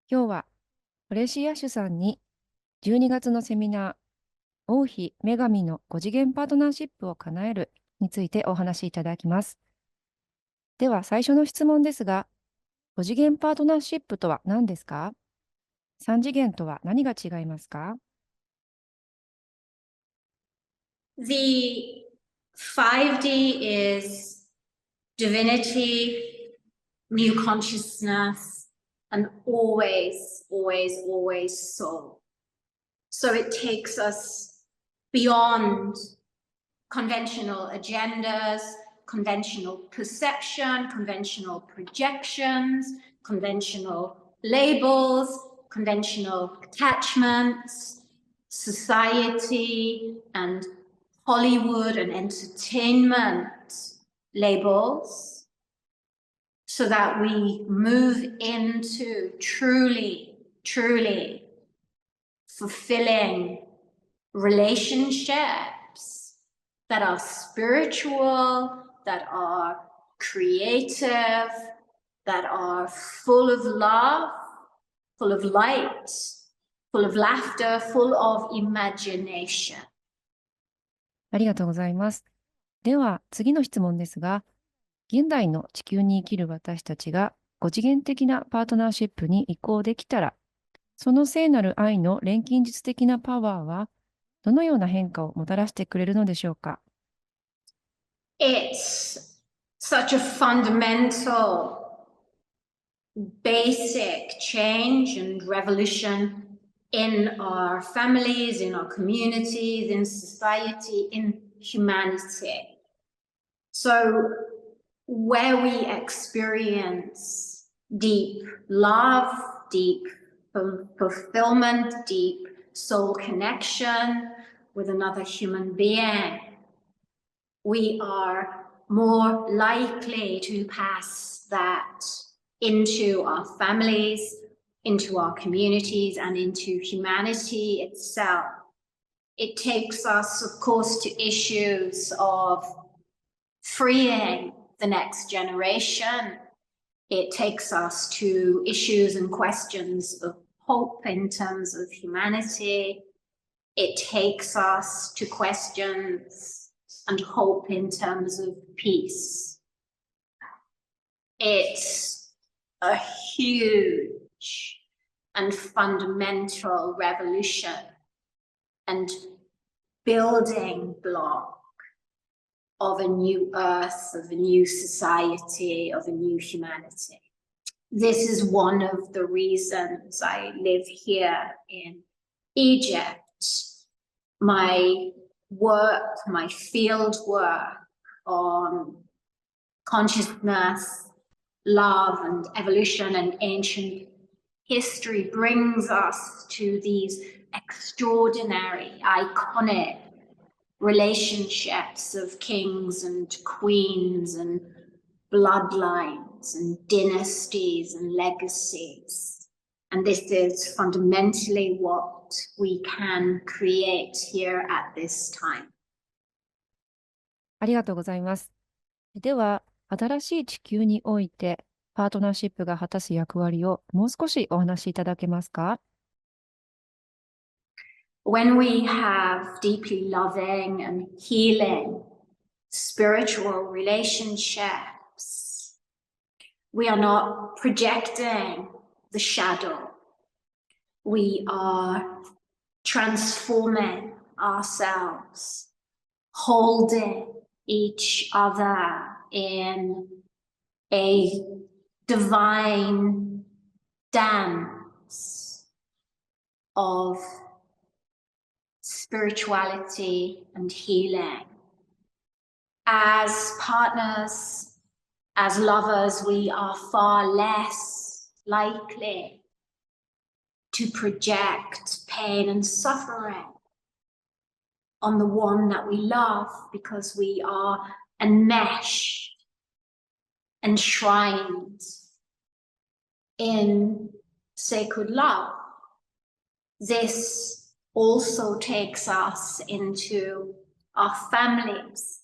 今日はトレイシーアッシュさんに12月のセミナー王妃女神の5次元パートナーシップを叶えるについてお話しいただきます。では最初の質問ですが、5次元パートナーシップとは何ですか？ 3 次元とは何が違いますか？ The 5D is divinity, new consciousness, and always, always, always soul. So it takes us beyond conventional agendas, conventional perception, conventional projections, conventional labels, conventional attachments, society and Hollywood and entertainment labels, so that we move into truly, truly fulfilling relationships that are spiritual, that are creative, that are full of love, full of light, full of laughter, full of imagination. ありがとうございます。では次の質問ですが、現代の地球に生きる私たちが5次元的なパートナーシップに移行できたら、その聖なる愛の錬金術的なパワーはどのような変化をもたらしてくれるのでしょうか？ It's such a fundamental, basic change and revolution in our families, in our communities, in society, in humanity. So where we experience deep love, deep fulfillment, deep soul connection with another human being, we are more likely to pass that into our families, into our communities, and into humanity itself. It takes us, of course, to issues of freeing the next generation. It takes us to issues and questions of hope in terms of humanity. It takes us to questions and hope in terms of peace. It's a huge and fundamental revolution and building block of a new earth, of a new society, of a new humanity. This is one of the reasons I live here in Egypt. My work, my field work on consciousness, love, and evolution and ancient history brings us to these extraordinary, iconic relationships of kings and queens and bloodlines and dynasties and legacies. And this is fundamentally what we can create here at this time. ありがとうございます。では、新しい地球においてパートナーシップが果たす役割をもう少しお話しいただけますか？ When we have deeply loving and healing spiritual relationships, we are not projecting the shadow. We are transforming ourselves, holding each other in a divine dance of spirituality and healing. As partners, as lovers, we are far less likely to project pain and suffering on the one that we love, because we are enmeshed, enshrined in sacred love. This also takes us into our families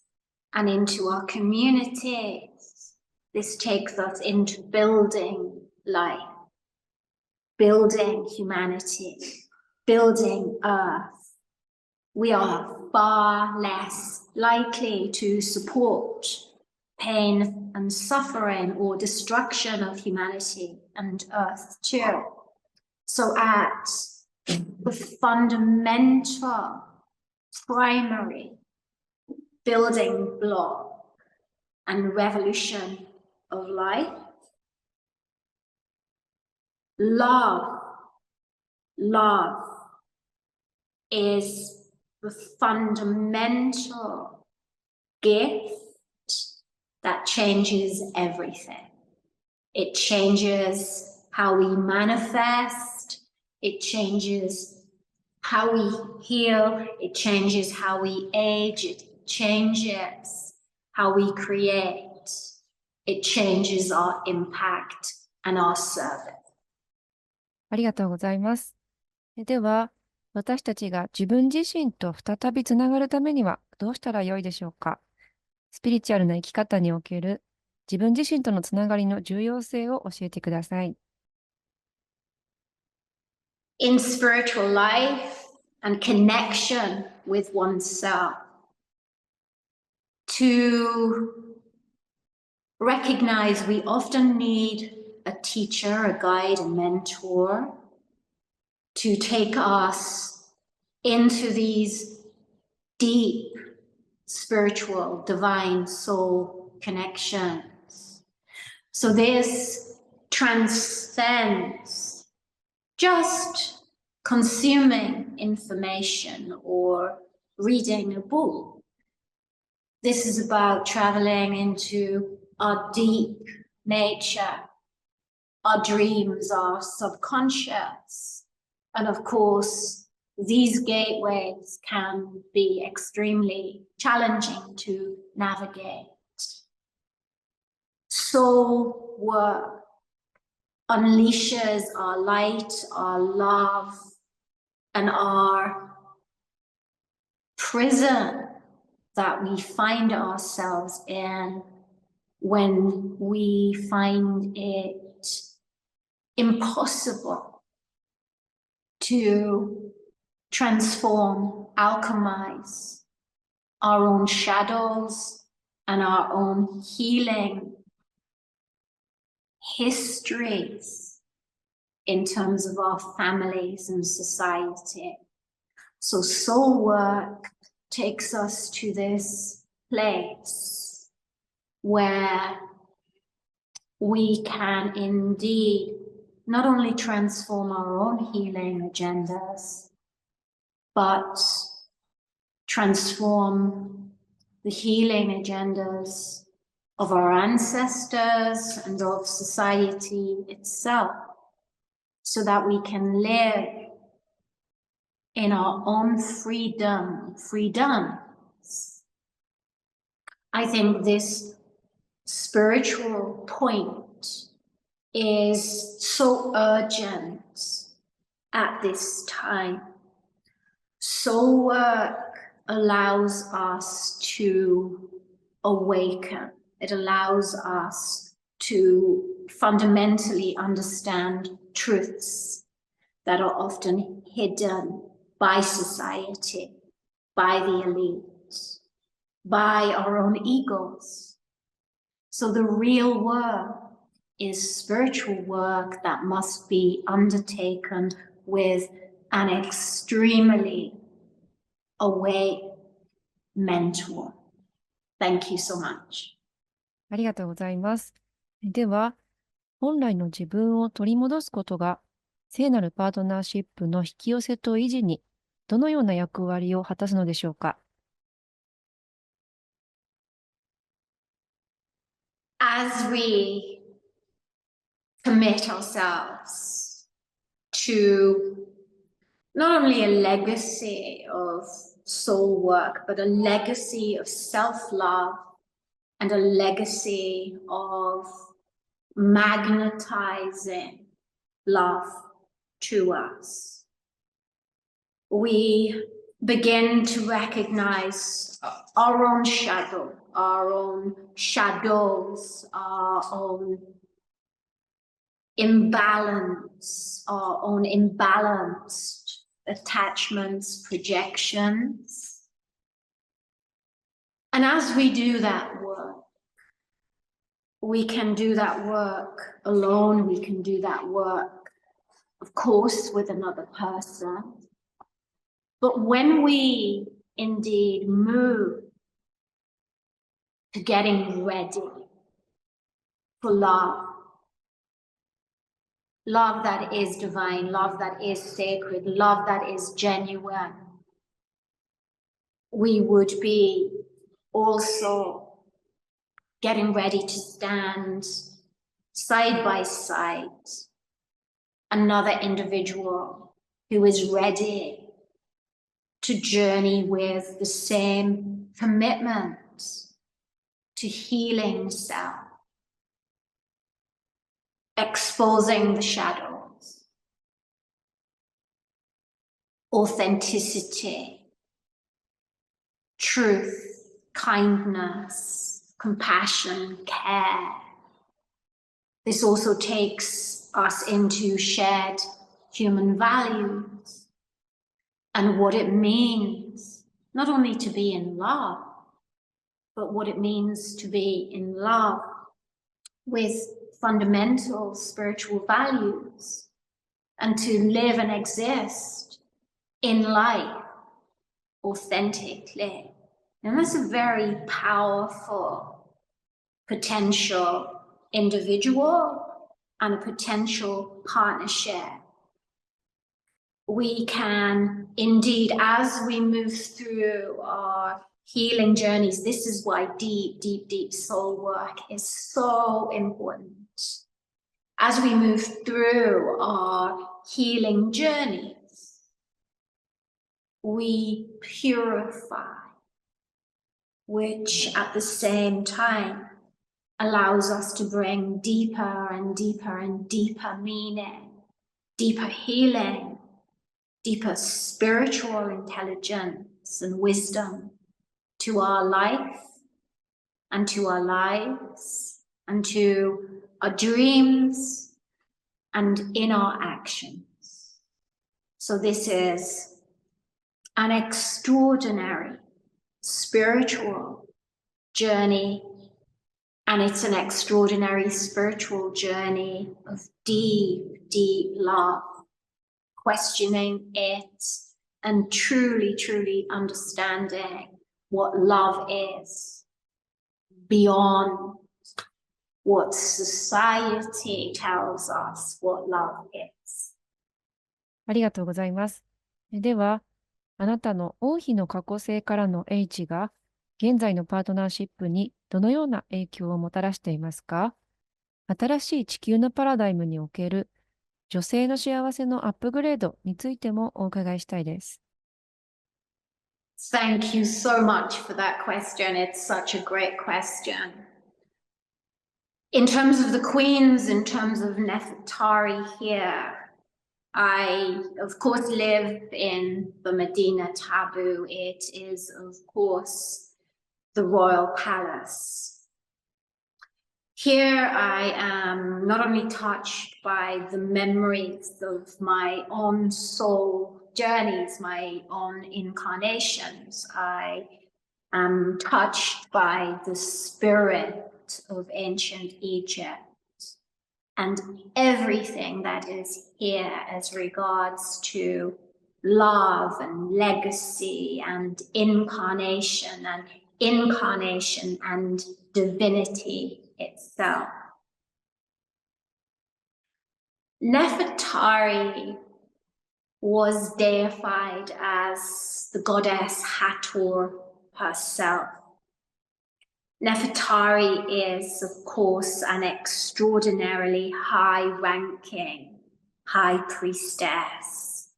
and into our communities. This takes us into building life. building humanity, building Earth, we are far less likely to support pain and suffering or destruction of humanity and Earth too. So at the fundamental, primary building block and revolution of life, love is the fundamental gift that changes everything. It changes how we manifest, it changes how we heal, it changes how we age, it changes how we create, it changes our impact and our service. ありがとうございます。では、私たちが自分自身と再びつながるためにはどうしたらよいでしょうか。スピリチュアルな生き方における自分自身とのつながりの重要性を教えてください。In spiritual life and connection with oneself, to recognize we often need a teacher, a guide, a mentor to take us into these deep spiritual, divine soul connections. So this transcends just consuming information or reading a book. This is about traveling into our deep nature, our dreams, our subconscious. And of course, these gateways can be extremely challenging to navigate. Soul work unleashes our light, our love, and our prison that we find ourselves in when we find it impossible to transform, alchemize our own shadows and our own healing histories in terms of our families and society. So soul work takes us to this place where we can indeed not only transform our own healing agendas, but transform the healing agendas of our ancestors and of society itself, so that we can live in our own freedoms. I think this spiritual point is so urgent at this time. Soul work allows us to awaken. It allows us to fundamentally understand truths that are often hidden by society, by the elite, by our own egos. So the real work is spiritual work that must be undertaken with an extremely awake mentor. Thank you so much. ありがとうございます。では、本来の自分を取り戻すことが、聖なるパートナーシップの引き寄せと維持にどのような役割を果たすのでしょうか。As we commit ourselves to not only a legacy of soul work, but a legacy of self-love and a legacy of magnetizing love to us, we begin to recognize our own shadow, our own shadows, our own imbalance our own imbalanced attachments, projections. And as we do that work, we can do that work alone, we can do that work, of course, with another person. But when we indeed move to getting ready for love, love that is divine, love that is sacred, love that is genuine, we would be also getting ready to stand side by side another individual who is ready to journey with the same commitment to healing self, exposing the shadows, authenticity, truth, kindness, compassion, care. This also takes us into shared human values and what it means not only to be in love, but what it means to be in love with fundamental spiritual values and to live and exist in life authentically. And that's a very powerful potential individual and a potential partnership. We can indeed, as we move through our healing journeys, this is why deep soul work is so important. As we move through our healing journeys, we purify, which at the same time allows us to bring deeper and deeper and deeper meaning, deeper healing, deeper spiritual intelligence and wisdom to our life and to our lives and to our dreams and in our actions. So this is an extraordinary spiritual journey, and it's an extraordinary spiritual journey of deep love, questioning it and truly understanding what love is beyond what society tells us what love is. ありがとうございます。では、あなたの王妃の過去世からの英知が現在のパートナーシップにどのような影響をもたらしていますか？新しい地球のパラダイムにおける女性の幸せのアップグレードについてもお伺いしたいです。Thank you so much for that question. It's such a great question. In terms of the queens, in terms of Nefertari here, I, of course, live in the Medina Taboo. It is, of course, the royal palace. Here I am not only touched by the memories of my own soul journeys, my own incarnations. I am touched by the spirit of ancient Egypt and everything that is here as regards to love and legacy and incarnation and divinity itself. Nefertari was deified as the goddess Hathor herself. Nefertari is, of course, an extraordinarily high-ranking high priestess.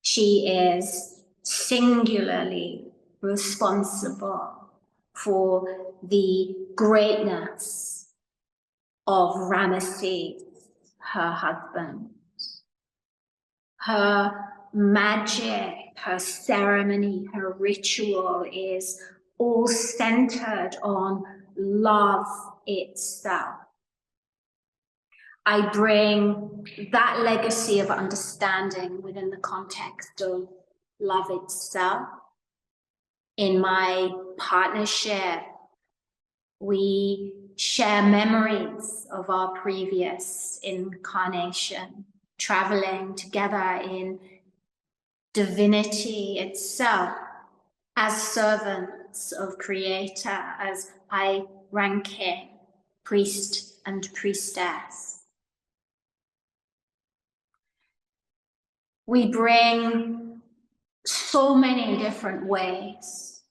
She is singularly responsible for the greatness of Ramesses, her husband. Her magic, her ceremony, her ritual is all centered on love itself. I bring that legacy of understanding within the context of love itself. In my partnership, we share memories of our previous incarnation, traveling together in divinity itself as servants of Creator, as high-ranking priest and priestess. We bring so many different ways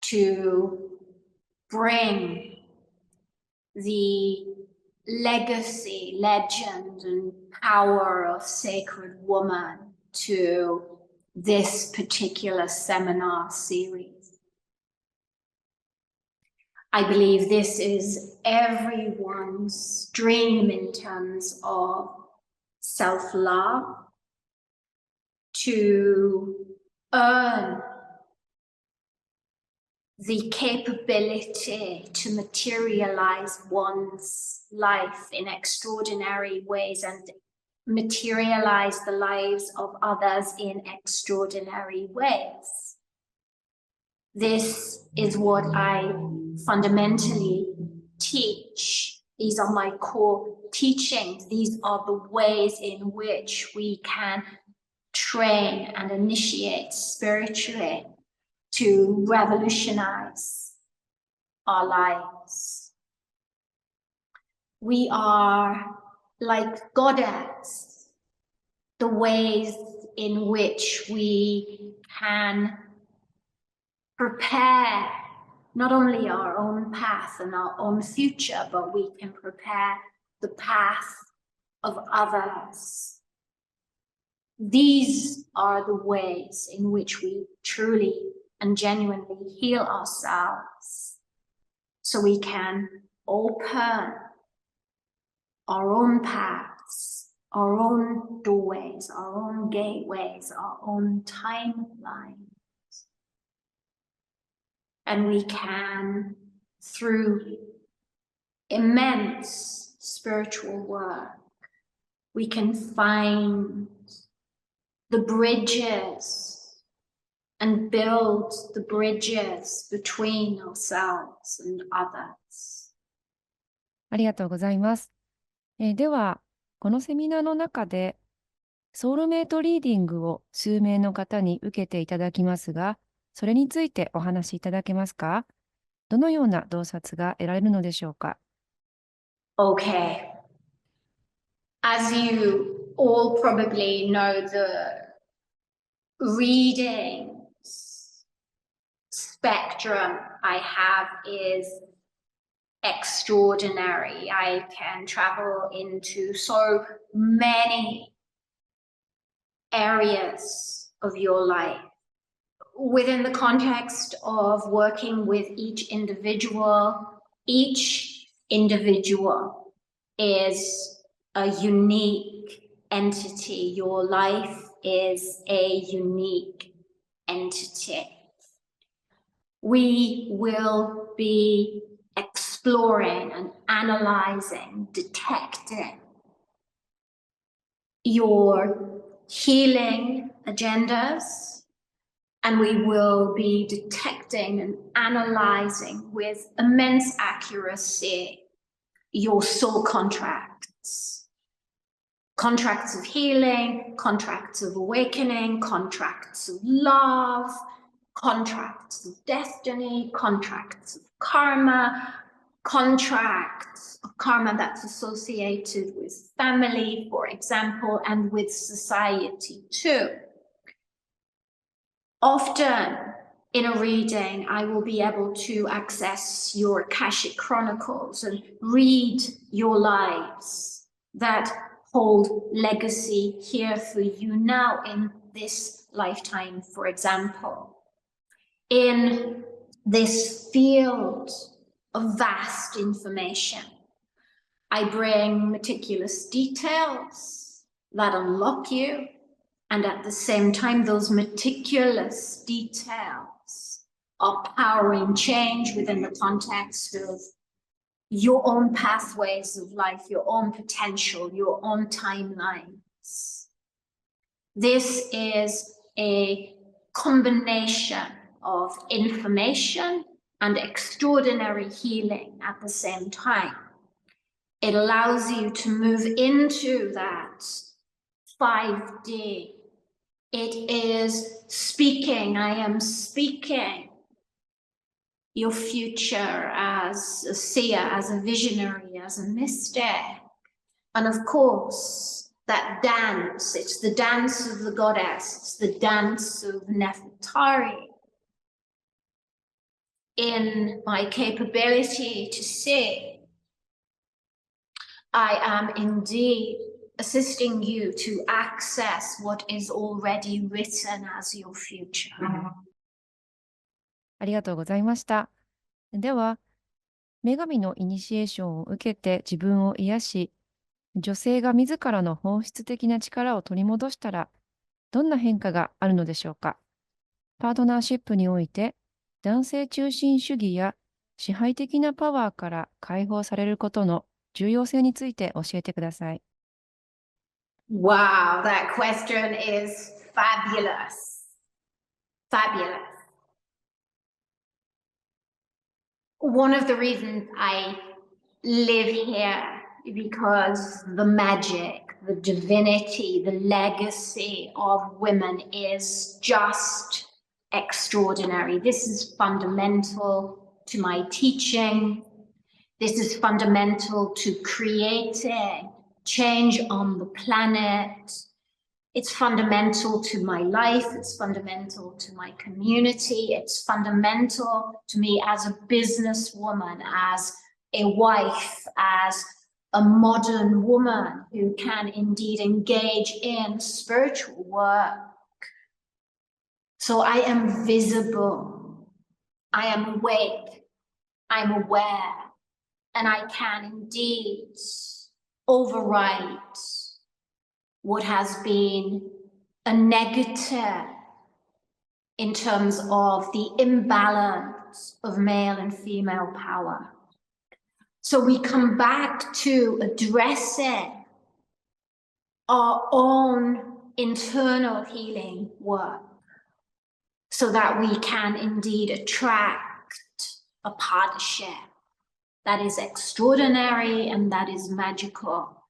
to bring the legacy, legend, and power of Sacred Woman to this particular seminar series. I believe this is everyone's dream in terms of self-love, to earn the capability to materialize one's life in extraordinary ways and materialize the lives of others in extraordinary ways. This is what I fundamentally teach. These are my core teachings. These are the ways in which we can train and initiate spiritually to revolutionize our lives. We are like goddess, the ways in which we can prepare not only our own path and our own future, but we can prepare the path of others. These are the ways in which we truly and genuinely heal ourselves, so we can open our own paths, our own doorways, our own gateways, our own timelines. And we can, through immense spiritual work, we can find the bridges and build the bridges between ourselves and others. ありがとうございます。では、このセミナーの中で、ソウルメイトリーディングを数名の方に受けていただきますが、それについてお話しいただけますか？どのような洞察が得られるのでしょうか？ Okay. As you all probably know, the reading spectrum I have is extraordinary. I can travel into so many areas of your life. Within the context of working with each individual is a unique entity. Your life is a unique entity. We will be exploring and analyzing, detecting your healing agendas, and we will be detecting and analyzing with immense accuracy your soul contracts. Contracts of healing, contracts of awakening, contracts of love, contracts of destiny, contracts of karma, contracts of karma that's associated with family, for example, and with society too. Often in a reading, I will be able to access your Akashic Chronicles and read your lives that hold legacy here for you now in this lifetime, for example. In this field of vast information, I bring meticulous details that unlock you, and at the same time, those meticulous details are powering change within the context of your own pathways of life, your own potential, your own timelines. This is a combination of information and extraordinary healing at the same time. It allows you to move into that 5D. It is speaking, I am speaking your future as a seer, as a visionary, as a mystic. And of course, that dance, it's the dance of the goddess, it's the dance of Nefertari. In my capability to see, I am indeed assisting you to access what is already written as your future. ありがとうございました。では、女神のイニシエーションを受けて自分を癒し、女性が自らの本質的な力を取り戻したら、どんな変化があるのでしょうか。パートナーシップにおいて、男性中心主義や支配的なパワーから解放されることの重要性について教えてください。Wow, that question is fabulous. Fabulous. One of the reasons I live here is because the magic, the divinity, the legacy of women is just extraordinary. This is fundamental to my teaching. This is fundamental to creating change on the planet. It's fundamental to my life. It's fundamental to my community. It's fundamental to me as a businesswoman, as a wife, as a modern woman who can indeed engage in spiritual work. So I am visible. I am awake. I'm aware. And I can indeed override what has been a negative in terms of the imbalance of male and female power. So we come back to addressing our own internal healing work so that we can indeed attract a partnership that is extraordinary and that is magical.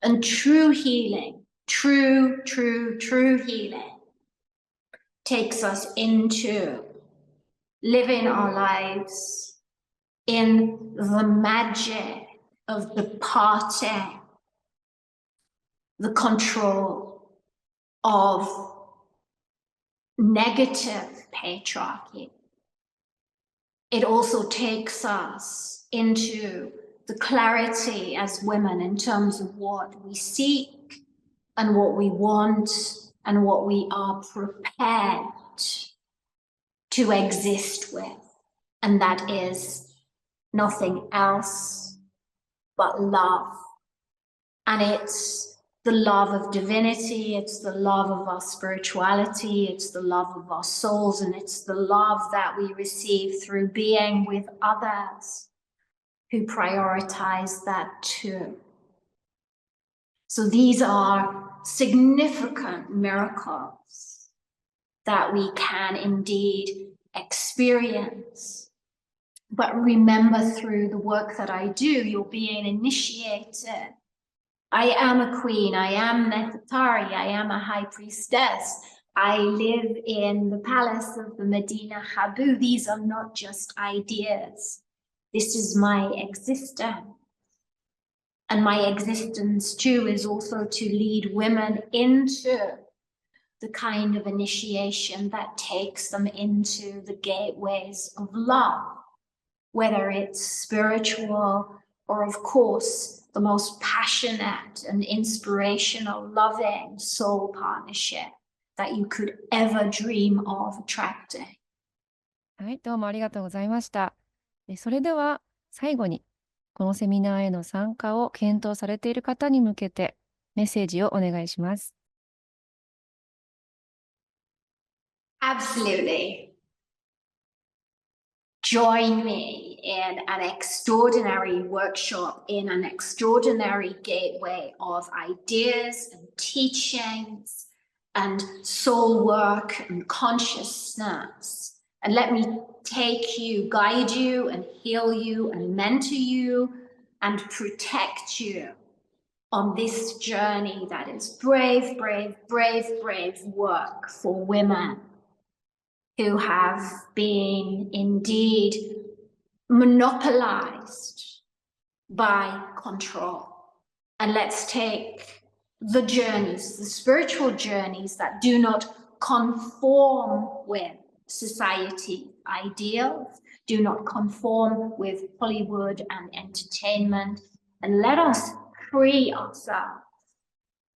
And true healing, true healing takes us into living our lives in the magic of departing the control of negative patriarchy. It also takes us into the clarity as women in terms of what we seek and what we want and what we are prepared to exist with. And that is nothing else but love. And it's the love of divinity, it's the love of our spirituality, it's the love of our souls, and it's the love that we receive through being with others who prioritize that too. So these are significant miracles that we can indeed experience. But remember, through the work that I do, you're being initiated. I am a queen, I am Nefertari, I am a high priestess. I live in the palace of the Medina Habu. These are not just ideas. This is my existence. And my existence too is also to lead women into the kind of initiation that takes them into the gateways of love, whether it's spiritual or, of course, the most passionate and inspirational, loving soul partnership that you could ever dream of attracting. はい、どうもありがとうございました。それでは最後に、このセミナーへの参加を検討されている方に向けてメッセージをお願いします。Absolutely. join me in an extraordinary workshop, in an extraordinary gateway of ideas and teachings and soul work and consciousness. And let me take you, guide you, and heal you, and mentor you, and protect you on this journey that is brave, brave, brave, brave work for women who have been indeed monopolized by control. And let's take the journeys, the spiritual journeys that do not conform with society ideals, do not conform with Hollywood and entertainment, and let us free ourselves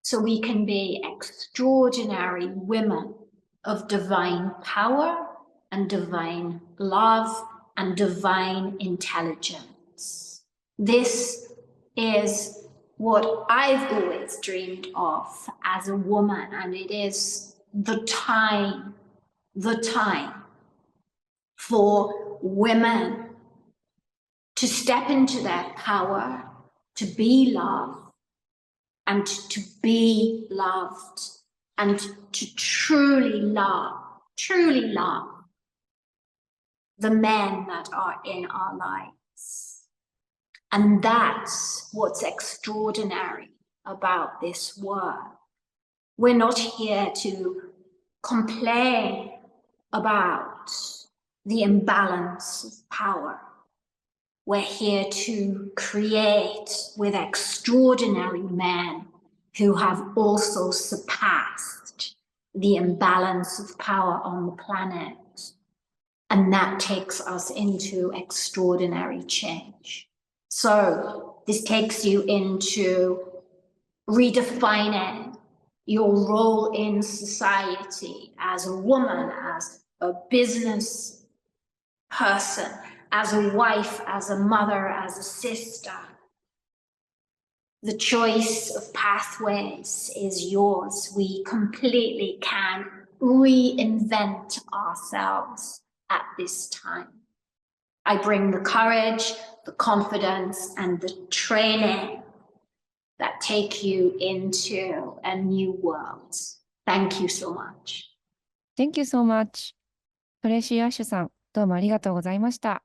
so we can be extraordinary women of divine power and divine love and divine intelligence. This is what I've always dreamed of as a woman, and it is the time for women to step into their power, to be loved, and to be loved, and to truly love the men that are in our lives. And that's what's extraordinary about this work. We're not here to complain about the imbalance of power. We're here to create with extraordinary men who have also surpassed the imbalance of power on the planet. And that takes us into extraordinary change. So this takes you into redefining your role in society as a woman, as a business person, as a wife, as a mother, as a sister. The choice of pathways is yours. We completely can reinvent ourselves at this time. I bring the courage, the confidence, and the training that take you into a new world. Thank you so much. Thank you so much. トレイシー・アッシュさん、どうもありがとうございました。